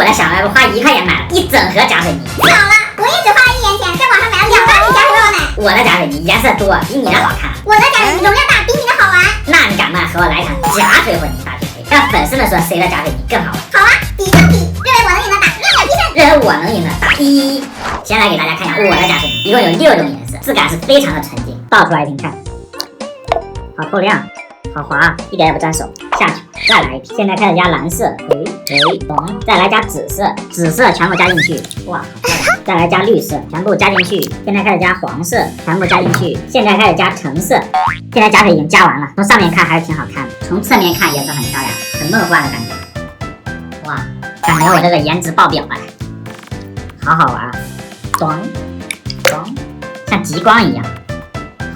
我的小卖部花1块钱买了1整盒假水泥。巧了，我也只花了1元钱，在网上买了2大瓶假水泥呢。我的假水泥颜色多，比你的好看。我的假水泥容量大，比你的好玩。那你敢不敢和我来一场假水混泥大 PK， 让粉丝们说谁的假水泥更好玩？好啊，比正比，认为我能赢的打面面必胜。认为我能赢的打1。先来给大家看一下我的假水泥，一共有6种颜色，质感是非常的纯净。倒出来一瓶看，好透亮，好滑，一点也不沾手。下去，再来一瓶。现在开始加蓝色，懂。再来加紫色，紫色全部加进去，哇，好漂亮。再来加绿色，全部加进去。现在开始加黄色，全部加进去。现在开始加橙色。现在假水已经加完了，从上面看还是挺好看的，从侧面看也是很漂亮，很梦幻的感觉。哇，感觉我这个颜值爆表了，好好玩，咚，像极光一样，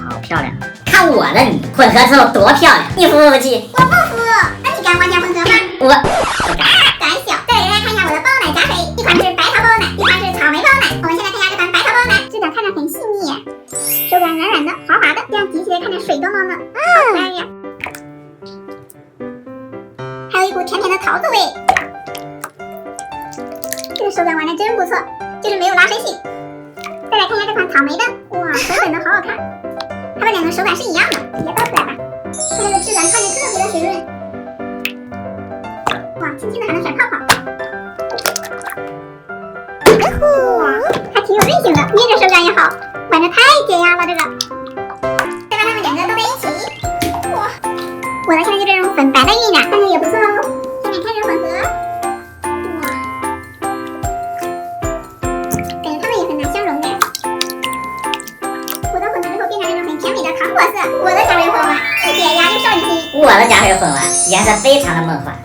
好漂亮。看我的泥混合之后多漂亮，你服不起？我不服，那你敢完全混合吗？我敢。胆小。再给大家看一下我的包奶假水，一款是白桃包奶，一款是草莓包奶。我们现在看一下这款白桃包奶，质感看着很细腻，手感软软的、滑滑的，这样挤起来看着水多猫呢，好可爱呀！还有一股甜甜的桃子味，这个手感玩的真不错，就是没有拉伸性。再来看一下这款草莓的，哇，粉粉的好好看，它们两个手感是一样的，直接倒出来吧。它这个质感看着特别的水润，哇，轻轻的还能甩泡泡。哇，还挺有韧性的，捏着手感也好，玩着太解压了这个。再把它们两个都在一起，哇，我的现在就这种粉白的晕染，看着也不错哦。下面开始混合，哇，感觉它们也很难相容的。我的混合之后变成那种很甜美的糖果色，我的假水混完，一解压就少女心。我的假水混完，颜色非常的梦幻，